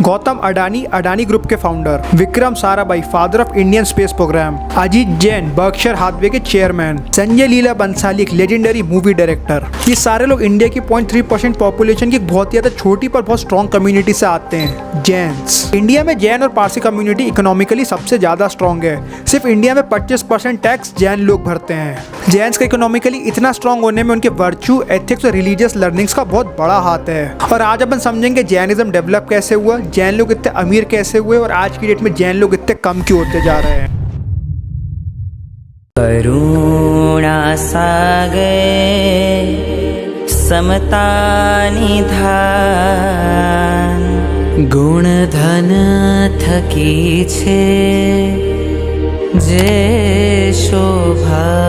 Gautam Adani, Adani group के founder. Vikram Sarabhai, father of Indian space programme. Ajit Jain, Berkshire Hathaway के chairman. Sanjay Leela Bhansali, एक legendary movie director. ये सारे लोग इंडिया की 0.3% पॉपुलेशन की बहुत ज्यादा छोटी पर बहुत स्ट्रॉन्ग कम्युनिटी से आते हैं, जैन्स। इंडिया में जैन और पारसी कम्युनिटी इकोनॉमिकली सबसे ज्यादा स्ट्रॉन्ग है। सिर्फ इंडिया में 25% टैक्स जैन लोग भरते हैं। जैन्स का इकोनॉमिकली इतना स्ट्रॉन्ग होने में उनके वर्च्यू, एथिक्स और रिलीजियस लर्निंग्स का बहुत बड़ा हाथ है। और आज अपन समझेंगे जैनिज्म डेवलप कैसे हुआ, जैन लोग इतने अमीर कैसे हुए और आज की डेट में जैन लोग इतने कम क्यों होते जा रहे हैं। करुणा सागर समता निधान गुण धन थकी छे जे शोभायमान।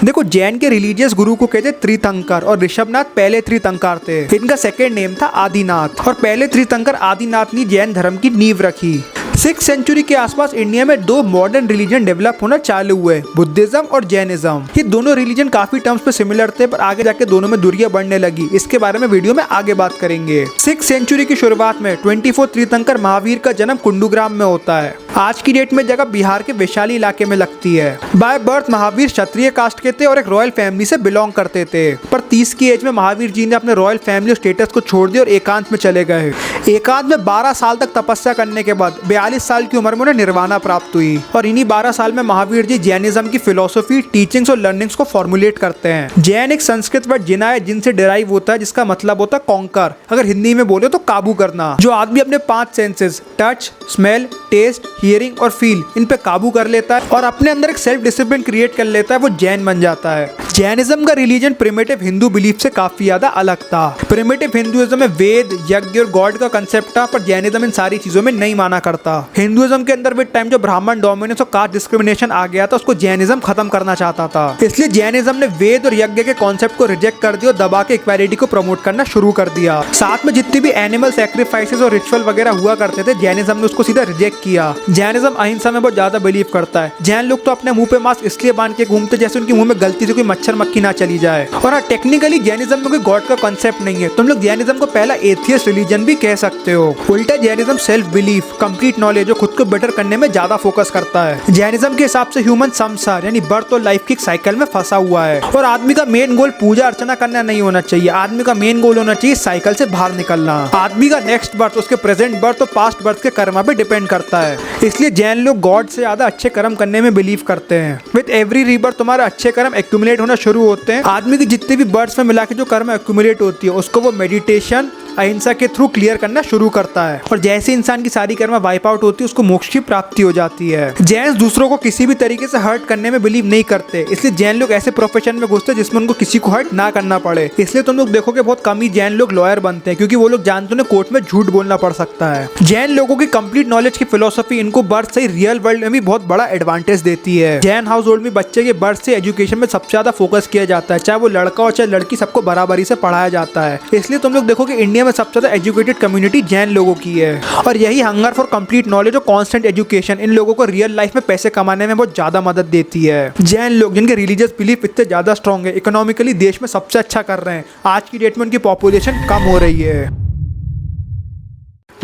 देखो, जैन के रिलीजियस गुरु को कहते त्रितंकर और ऋषभनाथ पहले त्रितंकर थे। इनका सेकेंड नेम था आदिनाथ और पहले त्रितंकर आदिनाथ ने जैन धर्म की नींव रखी। 6th सेंचुरी के आसपास इंडिया में दो मॉडर्न रिलीजन डेवलप होना चालू हुए, बुद्धिज्म और जैनिज्म। ये दोनों रिलीजन काफी टर्म्स पे सिमिलर थे, पर आगे जाके दोनों में दूरियां बढ़ने लगी। इसके बारे में वीडियो में आगे बात करेंगे। 6th सेंचुरी की शुरुआत में 24 तीर्थंकर महावीर का जन्म कुंडूग्राम में होता है। आज की डेट में जगह बिहार के वैशाली इलाके में लगती है। By birth Mahavir Kshatriya caste के थे और एक रॉयल फैमिली से बिलोंग करते थे, पर 30 की एज में महावीर जी ने अपने रॉयल फैमिली स्टेटस को छोड़ दिया और एकांत में चले गए। एकांत में 12 साल तक तपस्या करने के बाद 42 साल की उम्र में उन्हें निर्वाणा प्राप्त हुई और इन्हीं 12 साल में महावीर जी जैनिज्म की फिलोसफी, टीचिंग्स और लर्निंग्स को फॉर्मुलेट करते हैं। जैन एक संस्कृत वर्ड जिना है, जिनसे डिराइव होता है, जिसका मतलब होता है कॉन्कर। अगर हिंदी में बोले तो काबू करना। जो आदमी अपने 5 senses touch, smell, taste, hearing और फील इन पे काबू कर लेता है और अपने अंदर एक सेल्फ डिसिप्लिन क्रिएट कर लेता है, वो जैन बन जाता है। जैनिज्म का रिलीजन प्रिमिटिव हिंदू बिलीफ से काफी ज्यादा अलग था। प्रिमिटिव हिंदुइज्म में वेद, यज्ञ और गॉड का कंसेप्ट था, पर जैनिज्म इन सारी चीजों में नहीं माना करता। हिंदुइज्म के अंदर विद टाइम जो ब्राह्मण डोमिनेंस और कास्ट डिस्क्रिमिनेशन आ गया था, उसको जैनिज्म खत्म करना चाहता था। इसलिए जैनिज्म ने वेद और यज्ञ के कॉन्सेप्ट को रिजेक्ट कर दिया और दबा के इक्वालिटी को प्रमोट करना शुरू कर दिया। साथ में जितनी भी एनिमल सैक्रिफाइसेस और रिचुअल वगैरह हुआ करते थे, जैनिज्म ने उसको सीधा रिजेक्ट किया। जैनिज्म अहिंसा में बहुत ज्यादा बिलीव करता है। जैन लोग तो अपने मुंह पे मास्क इसलिए बांध के घूमते जैसे उनके मुंह में गलती से कोई मच्छर मक्खी ना चली जाए। और टेक्निकली जैनिज्म में कोई गॉड का कॉन्सेप्ट नहीं है। तुम लोग जैनिज्म को पहला एथियस्ट रिलीजन भी कह सकते हो। उल्टा Jainism self belief, complete knowledge और खुद को बेटर करने में ज्यादा फोकस करता है। जैनिज्म के हिसाब से ह्यूमन संसार यानी बर्थ और लाइफ की साइकिल में फंसा हुआ है और आदमी का मेन गोल पूजा अर्चना करना नहीं होना चाहिए। आदमी का मेन गोल होना चाहिए साइकिल से बाहर निकलना। आदमी का नेक्स्ट बर्थ उसके प्रेजेंट बर्थ और पास्ट बर्थ के कर्मा पे डिपेंड करता है। इसलिए जैन लोग गॉड से ज्यादा अच्छे कर्म करने में बिलीव करते हैं। विद एवरी रीबर्थ तुम्हारे अच्छे कर्म एक्यूमुलेट होना शुरू होते हैं। आदमी की जितने भी बर्ड्स में मिला के जो कर्म एक्यूमुलेट होती है, उसको वो मेडिटेशन, अहिंसा के थ्रू क्लियर करना शुरू करता है और जैसे इंसान की सारी कर्म वाइप आउट होती है, उसको मोक्ष की प्राप्ति हो जाती है। जैन दूसरों को किसी भी तरीके से हर्ट करने में बिलीव नहीं करते, इसलिए जैन लोग ऐसे प्रोफेशन में घुसते हैं जिसमें उनको किसी को हर्ट ना करना पड़े। इसलिए तुम लोग देखोगे बहुत कम ही जैन लोग लॉयर बनते हैं, क्योंकि वो लोग जानते हैं कोर्ट में झूठ बोलना पड़ सकता है। जैन लोगों की कंप्लीट नॉलेज की फिलोसफी इनको बर्थ से रियल वर्ल्ड में भी बहुत बड़ा एडवांटेज देती है। जैन हाउस होल्ड में बच्चे के बर्थ से एजुकेशन में सबसे ज्यादा फोकस किया जाता है, चाहे वो लड़का हो चाहे लड़की, सबको बराबरी से पढ़ाया जाता है। इसलिए तुम लोग देखोगे इंडिया में सबसे ज्यादा एजुकेटेड कम्युनिटी जैन लोगों की है और यही हंगर फॉर कंप्लीट नॉलेज और कांस्टेंट एजुकेशन इन लोगों को रियल लाइफ में पैसे कमाने में बहुत ज्यादा मदद देती है। जैन लोग जिनके रिलीजियस बिलीफ इतने ज्यादा स्ट्रॉन्ग है, इकोनॉमिकली देश में सबसे अच्छा कर रहे हैं। आज की डेट में उनकी पॉपुलेशन कम हो रही है।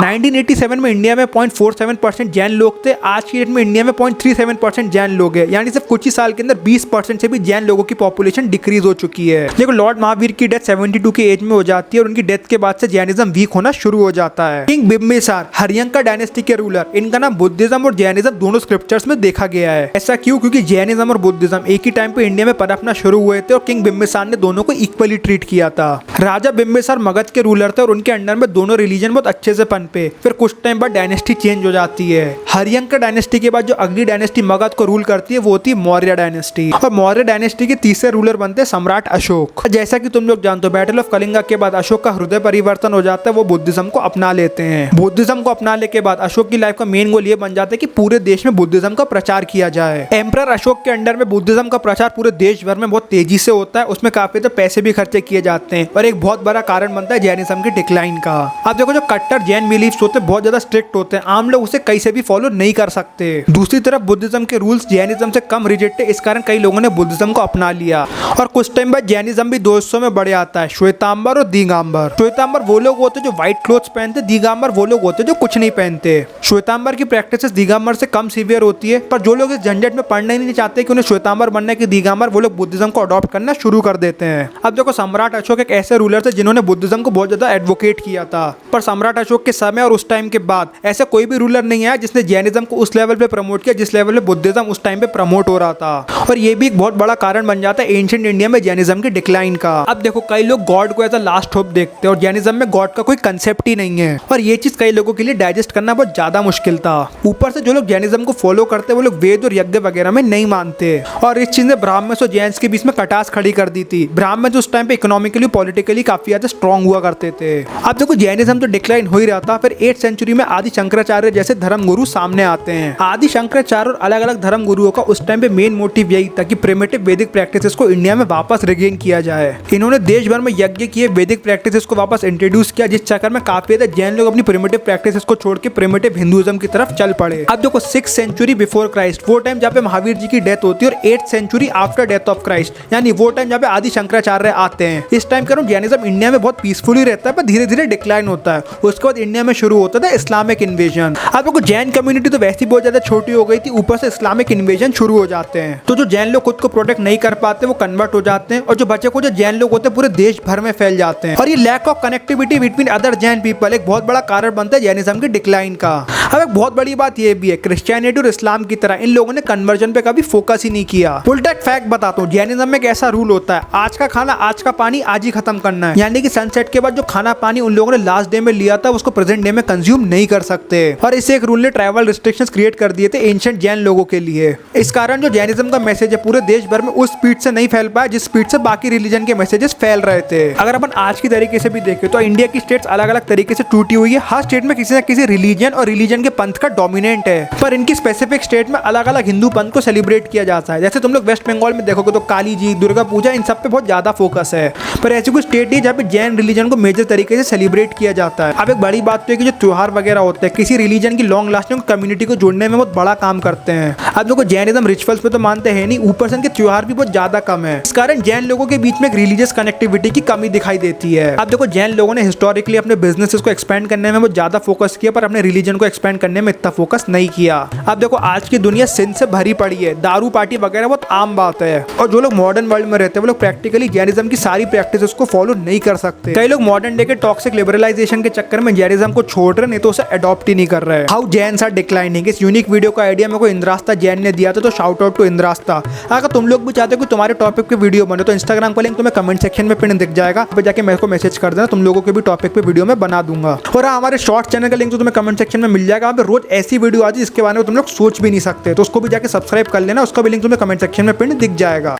1987 में इंडिया में 0.47% जैन लोग थे। आज की डेट में इंडिया में 0.37% जैन लोग हैं, यानी सिर्फ कुछ ही साल के अंदर 20% से भी जैन लोगों की पॉपुलेशन डिक्रीज हो चुकी है। देखो, लॉर्ड महावीर की डेथ 72 की एज में हो जाती है और उनकी डेथ के बाद से जैनिज्म वीक होना शुरू हो जाता है। किंग बिम्बिसार, हरियंका डायनेस्टी के रूलर, इनका नाम बुद्धिज्म और जैनिज्म दोनों स्क्रिप्चर्स में देखा गया है। ऐसा क्यों? क्योंकि जैनिज्म और बुद्धिज्म एक ही टाइम पे इंडिया में पनपना शुरू हुए थे और किंग बिम्बिसार ने दोनों को इक्वली ट्रीट किया था। राजा बिम्बिसार मगध के रूलर थे और उनके अंडर में दोनों रिलीजन बहुत अच्छे से पनपे। फिर कुछ टाइम बाद डायनेस्टी चेंज हो जाती है। हरियंका डायनेस्टी के बाद जो अगली डायनेस्टी मगध को रूल करती है वो होती है मौर्य डायनेस्टी और मौर्य डायनेस्टी के तीसरे रूलर बनते हैं सम्राट अशोक। जैसा कि तुम लोग जानते हो, बैटल ऑफ कलिंगा के बाद अशोक का हृदय परिवर्तन हो जाता है, वो बुद्धिज्म को अपना लेते हैं। बुद्धिज्म को अपनाने के बाद अशोक की लाइफ का मेन गोल ये बन जाता है कि पूरे देश में बुद्धिज्म का प्रचार किया जाए। एम्परर अशोक के अंडर में बुद्धिज्म का प्रचार पूरे देश भर में बहुत तेजी से होता है। उसमें काफी पैसे भी खर्चे किए जाते हैं और एक बहुत बड़ा कारण बनता है जैनिज्म के डिक्लाइन का। अब देखो, जो कट्टर जैन बिलीफ्स होते हैं बहुत ज्यादा स्ट्रिक्ट होते हैं, आम लोग उसे कहीं से भी फॉलो नहीं कर सकते। दूसरी तरफ बुद्धिज्म के रूल्स जैनिज्म से कम रिजिड थे, इस कारण कई लोगों ने बुद्धिज्म को अपना लिया। और कुछ टाइम बाद जैनिज्म भी दो हिस्सों में बढ़ जाता है, श्वेतांबर और दिगंबर। श्वेतांबर वो लोग होते जो व्हाइट क्लोथ्स पहनते, दिगंबर वो लोग होते जो कुछ नहीं पहनते। श्वेतांबर की प्रैक्टिस दिगंबर से कम सीवियर होती है, पर जो लोग इस झंझट में पढ़ना ही नहीं चाहते कि उन्हें श्वेतांबर बनना है कि दिगंबर, वो लोग बुद्धिज्म को अडॉप्ट करना शुरू कर देते हैं। अब देखो, सम्राट अशोक एक ऐसे रूलर थे जिन्होंने बुद्धिज्म को बहुत ज्यादा एडवोकेट किया था, पर सम्राट अशोक के समय और उस टाइम के बाद ऐसा कोई भी रूलर नहीं आया जिसने जैनिज्म को उस लेवल पे प्रमोट किया जिस लेवल पे बुद्धिज्म उस टाइम पे प्रमोट हो रहा था। और ये भी एक बहुत बड़ा कारण बन जाता है एंशिएंट इंडिया में जैनिज्म के डिक्लाइन का। अब देखो, कई लोग गॉड को एज अ लास्ट होप देखते हैं और जैनिज्म में गॉड का कोई कंसेप्ट ही नहीं है, और ये चीज कई लोगों के लिए डाइजेस्ट करना बहुत ज्यादा मुश्किल था। ऊपर से जो लोग जैनिज्म को फॉलो करते वो लोग वेद और यज्ञ वगैरह में नहीं मानते, और इस चीज ने ब्राह्मण्स और जैन्स के बीच में कटास खड़ी कर दी थी। ब्राह्मण उस टाइम पे इकोनॉमिकली पॉलिटिकली काफी ज्यादा स्ट्रॉन्ग हुआ करते थे। अब देखो, जैनिज्म तो डिक्लाइन हो ही रहा था, फिर 8th सेंचुरी में आदि शंकराचार्य जैसे धर्म गुरु सामने आते हैं। आदि शंकराचार्य और अलग अलग धर्म गुरुओं का उस टाइम पे मेन मोटिव यही था कि प्रिमिटिव वैदिक प्रैक्टिसेस को इंडिया में वापस रिगेन किया जाए। इन्होंने देश भर में यज्ञ किए, वैदिक प्रैक्टिसेस को वापस इंट्रोड्यूस किया, जिस चक्कर में काफी ज्यादा जैन लोग अपनी प्रिमिटिव प्रैक्टिसेस को छोड़ के प्रिमिटिव हिंदुइज्म की तरफ चल पड़े। अब देखो, 6th सेंचुरी बिफोर क्राइस्ट वो टाइम जहाँ पे महावीर जी की डेथ होती है, और 8th century after death of Christ यानी वो टाइम जहाँ पे आदि शंकराचार्य आते हैं। इस टाइम करो जैनिज्म इंडिया में बहुत पीसफुली रहता है, पर धीरे धीरे डिक्लाइन होता है। उसके बाद इंडिया में शुरू होता था इस्लामिक इन्वेजन। अब देखो, जैन कम्युनिटी तो वैसे ही बहुत ज्यादा छोटी हो गई थी, ऊपर से इस्लामिक इन्वेजन शुरू हो जाते हैं, तो जो जैन लोग खुद को प्रोटेक्ट नहीं कर पाते वो कन्वर्ट हो जाते हैं, और जो बचे को जो जैन लोग होते हैं पूरे देश भर में फैल जाते हैं। और ये lack of connectivity between other Jain people एक बहुत बड़ा कारण बनता है जैनिज्म के डिक्लाइन का। अब एक बहुत बड़ी बात ये भी है, क्रिश्चियनिटी और इस्लाम की तरह इन लोगों ने कन्वर्जन पे कभी फोकस ही नहीं किया। उल्टा एक फैक्ट बताता हूँ, जैनिज्म में एक ऐसा रूल होता है, आज का खाना आज का पानी आज ही खत्म करना है, यानी कि सनसेट के बाद जो खाना पानी उन लोगों ने लास्ट डे में लिया था उसको प्रेजेंट डे में कंज्यूम नहीं कर सकते। और इसे एक रूल ने ट्रैवल रिस्ट्रिक्शंस क्रिएट कर दिए थे एंशिएंट जैन लोगों के लिए। इस कारण जो जैनिज्म का मैसेज है पूरे देश भर में उस स्पीड से नहीं फैल पाया जिस स्पीड से बाकी रिलीजन के मैसेजेस फैल रहे थे। अगर अपन आज की तरीके से भी देखें तो इंडिया की स्टेट्स अलग अलग तरीके से टूटी हुई है, हर स्टेट में किसी न किसी रिलीजन और रिलीजन के पंथ का डोमिनेंट है, पर इनकी स्पेसिफिक स्टेट में अलग अलग हिंदू पंथ को सेलिब्रेट किया जाता है। जैसे तुम लोग वेस्ट बंगाल में देखोगे तो काली जी, दुर्गा पूजा, इन सब पे बहुत ज्यादा फोकस है, पर ऐसी कोई स्टेट नहीं जहाँ पे जैन रिलीजन को मेजर तरीके से सेलिब्रेट किया जाता है। अब एक बड़ी बात तो है कि जो त्योहार वगैरह होते हैं किसी रिलीजन की लॉन्ग लास्टिंग कम्युनिटी को जोड़ने में बहुत बड़ा काम करते हैं। अब देखो, जैनिज्म रिचुअल्स पे तो मानते हैं नहीं, ऊपर से इनके त्योहार भी बहुत ज्यादा कम है, इस कारण जैन लोगों के बीच में एक रिलीजियस कनेक्टिविटी की कमी दिखाई देती है। अब देखो, जैन लोगों ने हिस्टोरिकली अपने बिजनेसेस को एक्सपेंड करने में बहुत ज्यादा फोकस किया, पर अपने रिलीजन को एक्सपेंड करने में इतना फोकस नहीं किया। अब देखो, आज की दुनिया सिंध से भरी पड़ी है, दारू पार्टी वगैरह बहुत आम बात है, और जो लोग मॉडर्न वर्ल्ड में रहते हैं वो लोग प्रैक्टिकली जैनिज्म की सारी प्रैक्टिसेस को फॉलो नहीं कर सकते। कई लोग मॉडर्न डे के टॉक्सिक लिबरलाइजेशन के चक्कर में जैनिज्म को छोड़ रहे, नहीं तो उसे अडॉप्ट ही नहीं कर रहे। हाउ जैन्स आर डिक्लाइनिंग, इस यूनिक वीडियो का आइडिया मेरे को इंद्रास्ता जैन ने दिया था, तो शाउट आउट टू इंद्रास्ता। अगर तुम लोग भी चाहते हो कि तुम्हारे टॉपिक पे वीडियो बने तो इंस्टाग्राम का लिंक तुम्हें कमेंट सेक्शन में पिन दिख जाएगा, पे जाके मेरे को मैसेज कर देना, तुम लोगों के भी टॉपिक पे वीडियो में बना दूंगा। और हमारे शॉर्ट चैनल का लिंक तो तुम्हें कमेंट सेक्शन में मिल जाएगा, वहाँ पे रोज ऐसी वीडियो आती है जिसके बारे में तुम लोग सोच भी नहीं सकते, तो उसको भी जाके सब्सक्राइब कर लेना, उसका भी लिंक तुम्हें कमेंट सेक्शन में पिन दिख जाएगा।